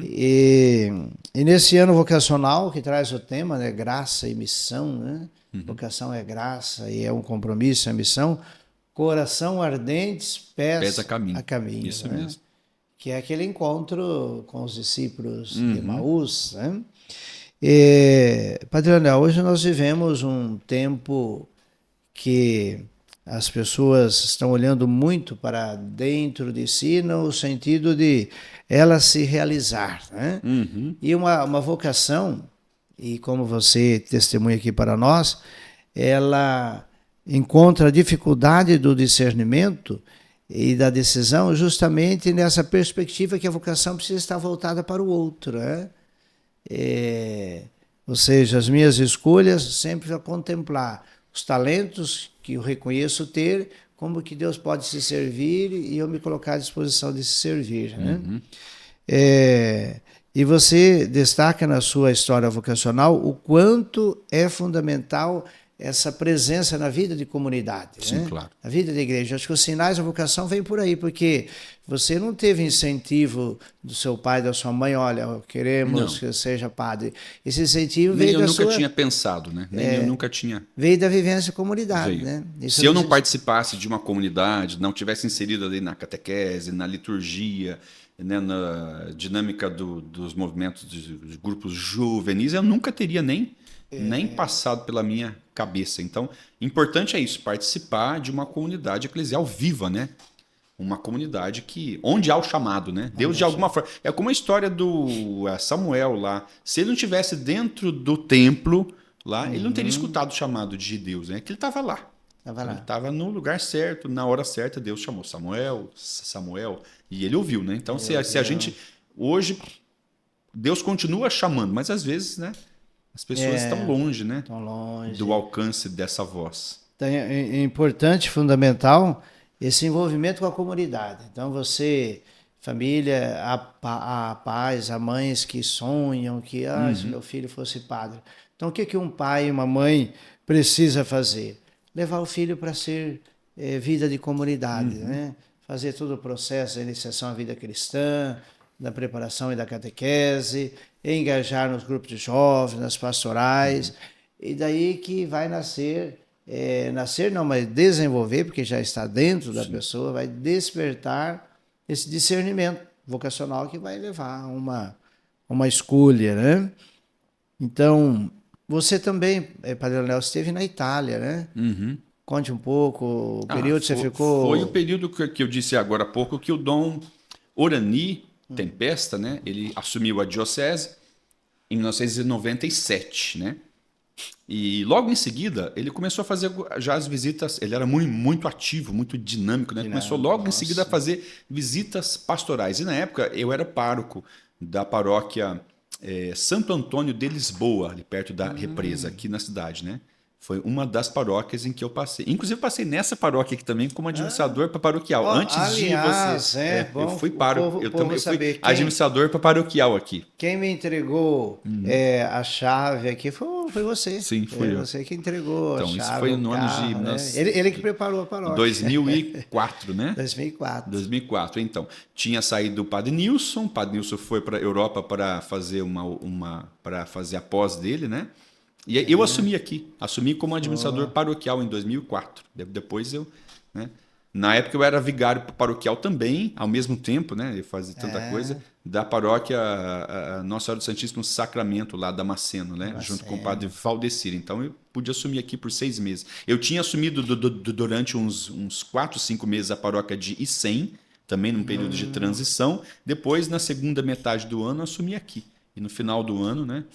E nesse ano vocacional que traz o tema, né, graça e missão, né? Vocação é graça e é um compromisso, é missão. Coração ardentes, pés a caminho. Isso né? mesmo. Que é aquele encontro com os discípulos de Emaús, né? E, Padre Leonel, hoje nós vivemos um tempo que as pessoas estão olhando muito para dentro de si no sentido de ela se realizar, né? E uma vocação, e como você testemunha aqui para nós, ela encontra a dificuldade do discernimento e da decisão justamente nessa perspectiva que a vocação precisa estar voltada para o outro, né? Ou seja, as minhas escolhas sempre a contemplar os talentos que eu reconheço ter, como que Deus pode se servir e eu me colocar à disposição de se servir, né? E você destaca na sua história vocacional o quanto é fundamental essa presença na vida de comunidade, Sim, né? claro. Na vida da igreja. Acho que os sinais da vocação vêm por aí, porque você não teve incentivo do seu pai, da sua mãe, olha, queremos Não. que seja padre. Esse incentivo Nem veio eu da nunca sua... tinha pensado, né? Nem eu nunca tinha... Veio da vivência em comunidade, Veio. né? Isso Se eu não nos... participasse de uma comunidade, não tivesse inserido ali na catequese, na liturgia, né, na dinâmica dos movimentos de grupos juvenis, eu nunca teria nem passado pela minha cabeça. Então, importante é isso, participar de uma comunidade eclesial viva, né? Uma comunidade onde há o chamado, né? Deus de alguma forma. É como a história do Samuel lá. Se ele não tivesse dentro do templo lá, ele não teria escutado o chamado de Deus, né? Que ele estava lá. Ele estava no lugar certo, na hora certa, Deus chamou Samuel, Samuel, e ele ouviu, né? Então, se a gente hoje Deus continua chamando, mas às vezes, né, as pessoas estão longe, né? Estão longe. Do alcance dessa voz. Então, é importante, fundamental, esse envolvimento com a comunidade. Então, você, família, há pais, há mães que sonham que, se meu filho fosse padre. Então, o que um pai e uma mãe precisa fazer? Levar o filho para ser vida de comunidade, né? Fazer todo o processo da iniciação à vida cristã, da preparação e da catequese, engajar nos grupos de jovens, nas pastorais, e daí que vai nascer, nascer não, mas desenvolver, porque já está dentro da pessoa, vai despertar esse discernimento vocacional que vai levar a uma escolha, né? Então, você também, Padre Leonel, esteve na Itália, né? Conte um pouco o período que você ficou... Foi o período que eu disse agora há pouco que o Dom Orani Tempesta, né? Ele assumiu a diocese em 1997, né? E logo em seguida ele começou a fazer já as visitas. Ele era muito ativo, muito dinâmico, né? Começou logo em seguida a fazer visitas pastorais. E na época eu era pároco da paróquia Santo Antônio de Lisboa, ali perto da Represa, aqui na cidade, né? Foi uma das paróquias em que eu passei. Inclusive, passei nessa paróquia aqui também como administrador paroquial. Antes aliás, de você. Bom, eu fui pároco. Eu também fui quem, administrador paroquial aqui. Quem me entregou a chave aqui foi você. Sim, fui eu. Você que entregou então, a chave. Isso foi no ano de. Né? Ele que preparou a paróquia. 2004, né? 2004. 2004. Então, tinha saído o Padre Nilson. O Padre Nilson foi para a Europa para fazer para fazer a pós dele, né? E eu assumi como administrador paroquial em 2004. Depois eu, né? Na época eu era vigário paroquial também, ao mesmo tempo, né? Eu fazia tanta coisa, da paróquia Nossa Senhora do Santíssimo Sacramento, lá da Damasceno, né? Junto com o padre Valdecir. Então eu pude assumir aqui por 6 meses. Eu tinha assumido durante uns 4, 5 meses a paróquia de Icém, também num período de transição. Depois, na segunda metade do ano, assumi aqui. E no final do ano, né?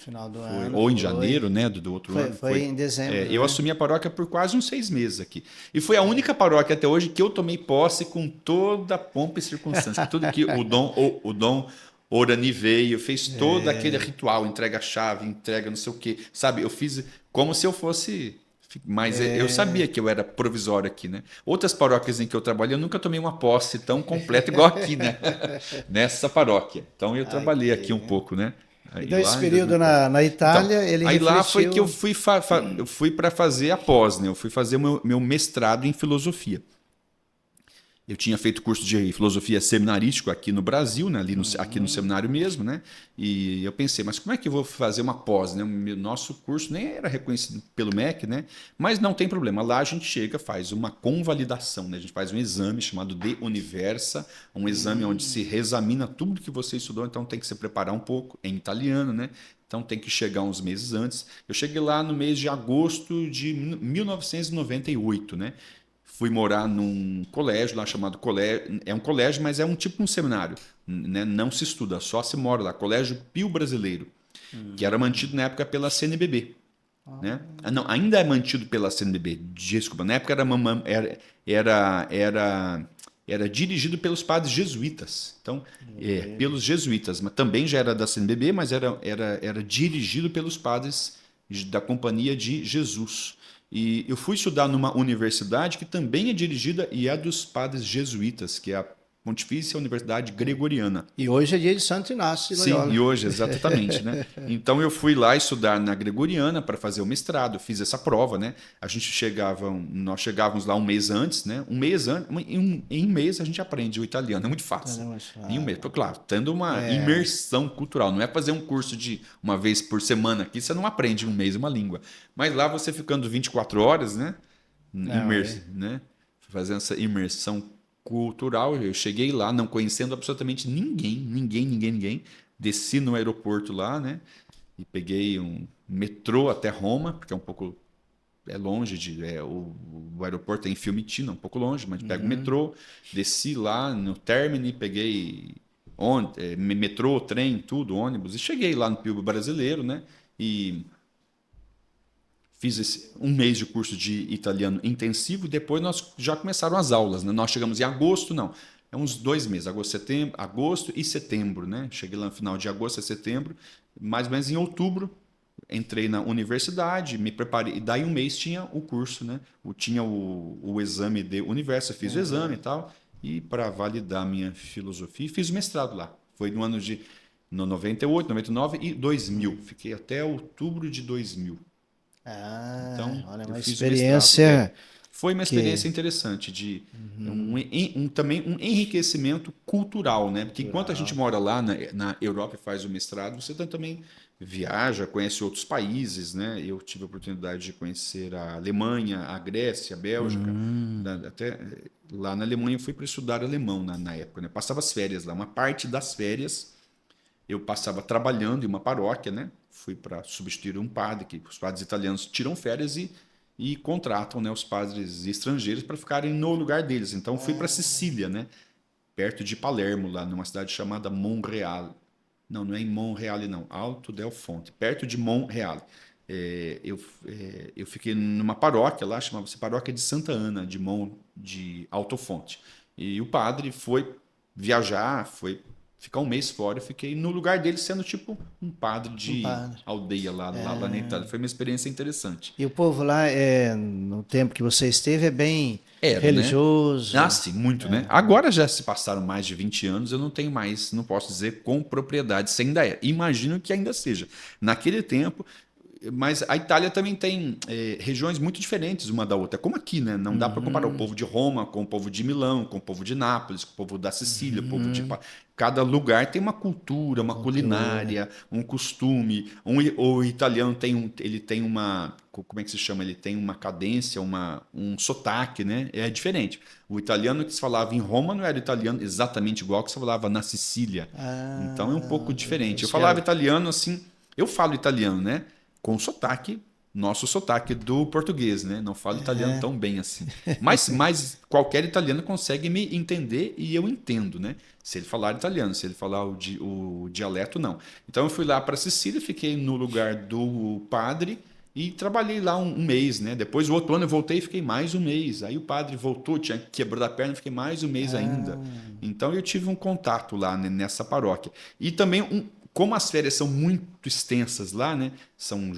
Ou em janeiro, né? Do outro ano. Foi em dezembro. Eu assumi a paróquia por quase uns 6 meses aqui. E foi a única paróquia até hoje que eu tomei posse com toda a pompa e circunstância. Tudo que o Dom Orani veio, fez todo aquele ritual, entrega a chave, entrega não sei o quê. Sabe, eu fiz como se eu fosse... Mas eu sabia que eu era provisório aqui, né? Outras paróquias em que eu trabalhei, eu nunca tomei uma posse tão completa igual aqui, né? Nessa paróquia. Então eu trabalhei aqui um pouco, né? Então, esse período na Itália, então, ele aí refletiu... lá foi que eu fui para fazer a pós, né? Eu fui fazer o meu mestrado em filosofia. Eu tinha feito curso de filosofia seminarístico aqui no Brasil, né? Aqui no seminário mesmo, né? E eu pensei, mas como é que eu vou fazer uma pós, né? O nosso curso nem era reconhecido pelo MEC, né? Mas não tem problema. Lá a gente chega, faz uma convalidação, né? A gente faz um exame chamado De Universia, um exame onde se reexamina tudo que você estudou, então tem que se preparar um pouco em italiano, né? Então tem que chegar uns meses antes. Eu cheguei lá no mês de agosto de 1998, né? Fui morar num colégio lá chamado colégio, é um colégio, mas é um tipo um seminário, né? Não se estuda, só se mora lá, Colégio Pio Brasileiro, que era mantido na época pela CNBB, né? Não, ainda é mantido pela CNBB, desculpa, na época era era dirigido pelos padres jesuítas. Então, pelos jesuítas, mas também já era da CNBB, mas era dirigido pelos padres da Companhia de Jesus. E eu fui estudar numa universidade que também é dirigida e é dos padres jesuítas, que é a Pontifícia Universidade Gregoriana. E hoje é dia de Santo Inácio de Loyola. Sim, e hoje, exatamente, né? Então eu fui lá estudar na Gregoriana para fazer o mestrado, fiz essa prova, né? Nós chegávamos lá um mês antes, né? Um mês antes, em um mês a gente aprende o italiano, é muito fácil. Em um mês, claro, tendo uma imersão cultural, não é fazer um curso de uma vez por semana aqui, você não aprende em um mês uma língua. Mas lá você ficando 24 horas, né? Né? Fazendo essa imersão cultural, eu cheguei lá não conhecendo absolutamente ninguém. Desci no aeroporto lá, né? E peguei um metrô até Roma, porque é longe o aeroporto é em Fiumicino, um pouco longe, mas pego o metrô, desci lá no Termini, peguei metrô, trem, tudo, ônibus, e cheguei lá no Piugo Brasileiro, né? E fiz um mês de curso de italiano intensivo, depois nós já começaram as aulas, né? Nós chegamos em agosto, não, é uns 2 meses, agosto e setembro, né? Cheguei lá no final de agosto a setembro, mais ou menos em outubro, entrei na universidade, me preparei, e daí um mês tinha o curso, né? Tinha o exame de universo, eu fiz o exame e tal, e para validar minha filosofia, fiz o mestrado lá. Foi no 98, 99 e 2000, fiquei até outubro de 2000. Então, olha, eu uma fiz experiência. Foi uma experiência interessante, também um enriquecimento cultural, né? Porque enquanto a gente mora lá na Europa e faz o mestrado, você também viaja, conhece outros países, né? Eu tive a oportunidade de conhecer a Alemanha, a Grécia, a Bélgica. Até lá na Alemanha eu fui para estudar alemão na época, né? Passava as férias lá. Uma parte das férias eu passava trabalhando em uma paróquia, né? Fui para substituir um padre, que os padres italianos tiram férias e contratam, né, os padres estrangeiros para ficarem no lugar deles. Então fui para Sicília, né? Perto de Palermo, lá numa cidade chamada Monreale. Não é em Monreale, não. Alto del Fonte, perto de Monreale. Eu fiquei numa paróquia lá, chamava-se Paróquia de Santa Ana, de Alto Fonte. E o padre foi viajar, foi ficar um mês fora, eu fiquei no lugar dele sendo tipo um padre de aldeia lá na Itália. Foi uma experiência interessante. E o povo lá, no tempo que você esteve, é bem religioso. Né? Ah, sim, muito, né? Agora já se passaram mais de 20 anos, eu não posso dizer com propriedade se ainda é. Imagino que ainda seja. Naquele tempo, mas a Itália também tem regiões muito diferentes uma da outra. Como aqui, né? Não dá para comparar o povo de Roma com o povo de Milão, com o povo de Nápoles, com o povo da Sicília, o povo de... Cada lugar tem uma cultura, uma culinária, um costume. O italiano ele tem uma... Como é que se chama? Ele tem uma cadência, um sotaque, né? É diferente. O italiano que se falava em Roma não era italiano exatamente igual que se falava na Sicília. Então é um pouco diferente. Eu falava italiano assim... Eu falo italiano, né? Com sotaque, nosso sotaque do português, né? Não falo italiano tão bem assim. Mas qualquer italiano consegue me entender e eu entendo, né? Se ele falar italiano, se ele falar o dialeto, não. Então eu fui lá para Sicília, fiquei no lugar do padre e trabalhei lá um mês, né? Depois, o outro ano eu voltei e fiquei mais um mês. Aí o padre voltou, tinha quebrado a perna, fiquei mais um mês ainda. Então eu tive um contato lá, né, nessa paróquia. E também como as férias são muito extensas lá, né? São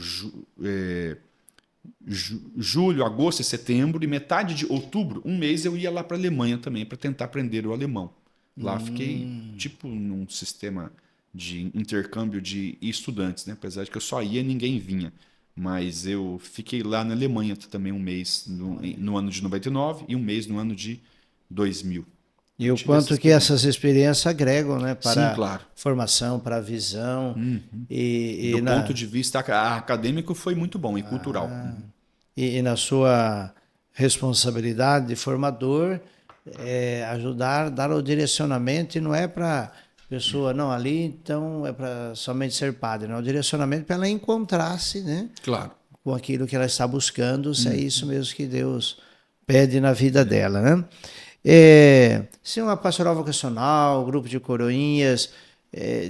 julho, agosto e setembro, e metade de outubro, um mês eu ia lá para a Alemanha também para tentar aprender o alemão. Lá fiquei tipo num sistema de intercâmbio de estudantes, né? Apesar de que eu só ia e ninguém vinha. Mas eu fiquei lá na Alemanha também um mês no ano de 99 e um mês no ano de 2000. E o quanto que essas experiências agregam, né, para Sim, claro. Formação, para a visão. Do ponto de vista acadêmico foi muito bom e cultural. E na sua responsabilidade de formador, ajudar, dar o direcionamento, e não é para pessoa, não, ali então é para somente ser padre, não, o direcionamento para ela encontrar-se, né, claro, com aquilo que ela está buscando, se é isso mesmo que Deus pede na vida dela, né? Se uma pastoral vocacional, grupo de coroinhas,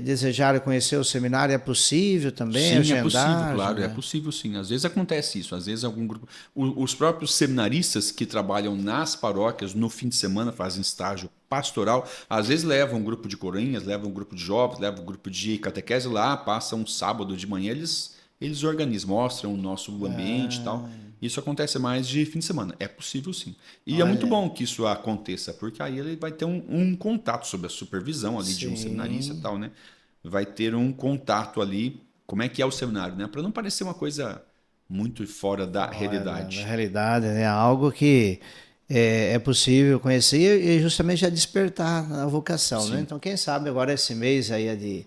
desejarem conhecer o seminário, é possível também Sim, agendar? é possível, claro, né? é possível sim. Às vezes acontece isso, às vezes algum grupo. Os próprios seminaristas que trabalham nas paróquias no fim de semana, fazem estágio pastoral, às vezes levam um grupo de coroinhas, levam um grupo de jovens, levam um grupo de catequese lá, passam um sábado de manhã, eles organizam, mostram o nosso ambiente e tal. Ah, Isso acontece mais de fim de semana. É possível sim. E é muito olha, bom que isso aconteça, porque aí ele vai ter um contato sobre a supervisão ali de um seminarista e sim. tal, né? Vai ter um contato ali, como é que é o seminário, né? Para não parecer uma coisa muito fora da Olha, na realidade. realidade, né, algo que é possível conhecer e justamente já despertar a vocação, né? Sim. Então, quem sabe agora esse mês aí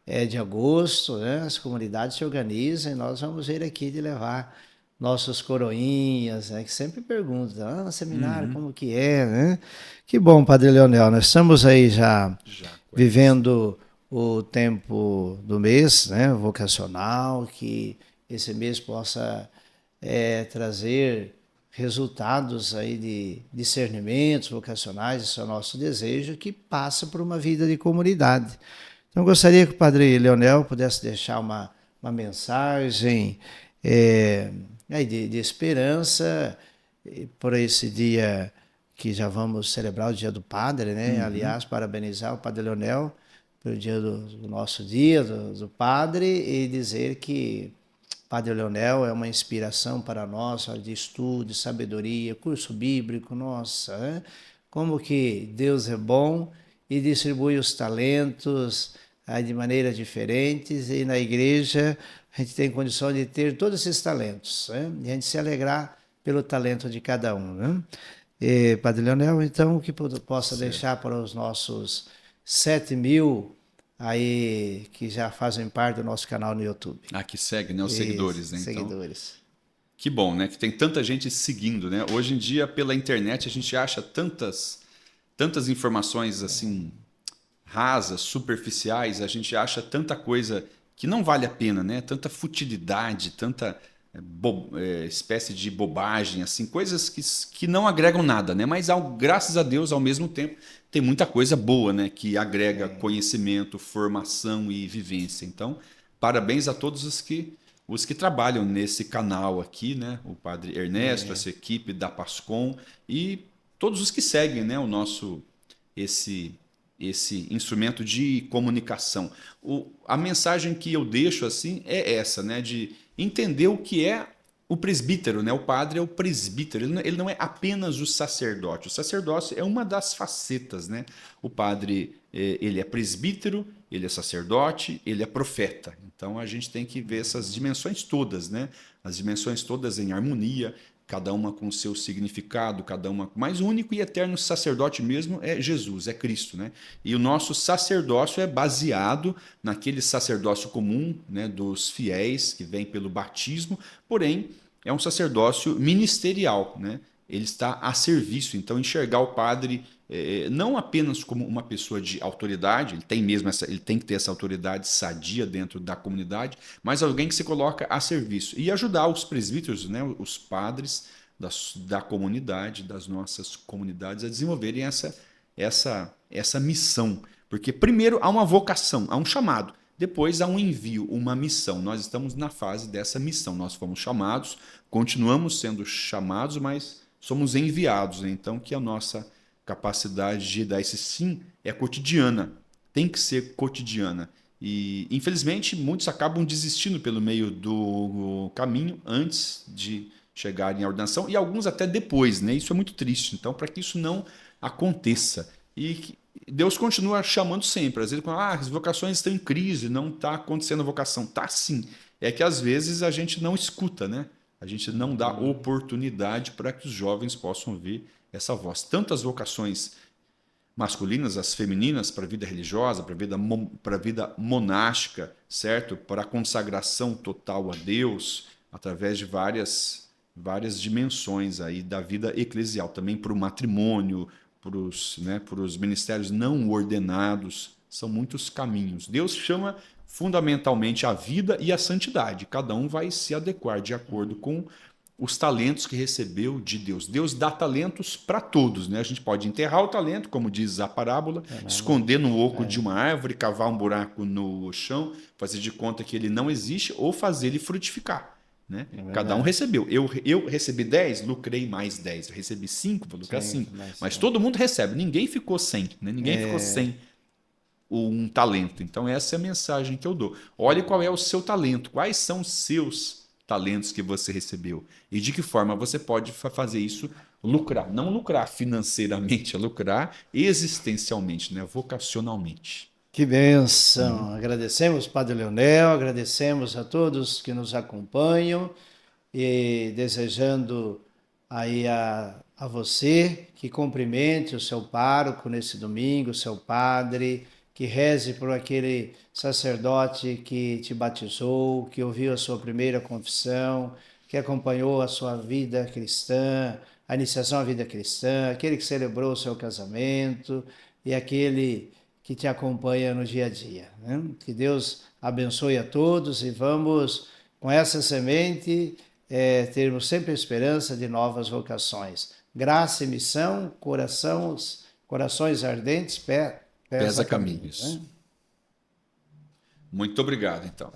é de agosto, né? As comunidades se organizam e nós vamos ver aqui de levar nossos coroinhas, né? Que sempre perguntam, seminário, Uhum. como que é, né? Que bom, Padre Leonel, nós estamos aí já Já, 45. vivendo o tempo do mês, né? Vocacional, que esse mês possa trazer resultados aí de discernimentos vocacionais, esse é o nosso desejo, que passa por uma vida de comunidade. Então, eu gostaria que o Padre Leonel pudesse deixar uma mensagem aí de esperança por esse dia que já vamos celebrar o Dia do Padre, né? Uhum. Aliás, parabenizar o Padre Leonel pelo dia do nosso dia, do Padre, e dizer que Padre Leonel é uma inspiração para nós, de estudo, de sabedoria, curso bíblico, nossa, né? Como que Deus é bom e distribui os talentos de maneiras diferentes, e na igreja a gente tem condição de ter todos esses talentos, né? E a gente se alegrar pelo talento de cada um, né? E, Padre Leonel, então, o que possa Certo. deixar para os nossos 7.000 aí que já fazem parte do nosso canal no YouTube? Aqui segue, né? Os E seguidores, né? Então, seguidores. que bom, né? Que tem tanta gente seguindo, né? Hoje em dia, pela internet, a gente acha tantas informações assim rasas, superficiais, a gente acha tanta coisa que não vale a pena, né? Tanta futilidade, tanta espécie de bobagem, assim, coisas que não agregam nada, né? Mas graças a Deus, ao mesmo tempo, tem muita coisa boa, né? Que agrega conhecimento, formação e vivência. Então, parabéns a todos os que trabalham nesse canal aqui, né? O Padre Ernesto, essa equipe da Pascom e todos os que seguem, né? O nosso esse esse instrumento de comunicação. A mensagem que eu deixo assim é essa, né, de entender o que é o presbítero, né? O padre é o presbítero, ele não é apenas o sacerdote. O sacerdócio é uma das facetas, né? O padre, ele é presbítero, ele é sacerdote, ele é profeta. Então a gente tem que ver essas dimensões todas, né? As dimensões todas em harmonia, cada uma com o seu significado, cada uma. Mas o único e eterno sacerdote mesmo é Jesus, é Cristo, né? E o nosso sacerdócio é baseado naquele sacerdócio comum, né, dos fiéis que vem pelo batismo, porém é um sacerdócio ministerial, né? Ele está a serviço. Então enxergar o padre não apenas como uma pessoa de autoridade, ele tem que ter essa autoridade sadia dentro da comunidade, mas alguém que se coloca a serviço e ajudar os presbíteros, né, os padres da comunidade, das nossas comunidades, a desenvolverem essa missão. Porque primeiro há uma vocação, há um chamado, depois há um envio, uma missão. Nós estamos na fase dessa missão. Nós fomos chamados, continuamos sendo chamados, mas somos enviados. Né? Então, que a nossa capacidade de dar esse sim é cotidiana, tem que ser cotidiana. E, infelizmente, muitos acabam desistindo pelo meio do caminho antes de chegarem à ordenação e alguns até depois, né? Isso é muito triste. Então, para que isso não aconteça. E Deus continua chamando sempre. Às vezes, as vocações estão em crise, não está acontecendo a vocação. Está sim. É que às vezes a gente não escuta, né? A gente não dá oportunidade para que os jovens possam ouvir essa voz. Tantas vocações masculinas, as femininas, para a vida religiosa, para a vida monástica, certo? Para a consagração total a Deus, através de várias dimensões aí da vida eclesial, também para o matrimônio, para os ministérios não ordenados, são muitos caminhos. Deus chama fundamentalmente a vida e a santidade, cada um vai se adequar de acordo com os talentos que recebeu de Deus. Deus dá talentos para todos, né? A gente pode enterrar o talento, como diz a parábola, esconder no oco de uma árvore, cavar um buraco no chão, fazer de conta que ele não existe ou fazer ele frutificar. Né? Cada um recebeu. Eu recebi 10, lucrei mais 10. Eu recebi 5, vou lucrar 5. Mas todo mundo recebe. Ninguém ficou sem. Né? Ninguém ficou sem um talento. Então essa é a mensagem que eu dou. Olhe qual é o seu talento. Quais são os seus talentos que você recebeu. E de que forma você pode fazer isso lucrar. Não lucrar financeiramente, é lucrar existencialmente, né? Vocacionalmente. Que bênção! Agradecemos, Padre Leonel, agradecemos a todos que nos acompanham e desejando aí a você que cumprimente o seu pároco nesse domingo, o seu padre, que reze por aquele sacerdote que te batizou, que ouviu a sua primeira confissão, que acompanhou a sua vida cristã, a iniciação à vida cristã, aquele que celebrou o seu casamento e aquele que te acompanha no dia a dia. Né? Que Deus abençoe a todos e vamos, com essa semente, termos sempre a esperança de novas vocações. Graça e missão, corações ardentes, pesa caminhos. Né? Muito obrigado, então.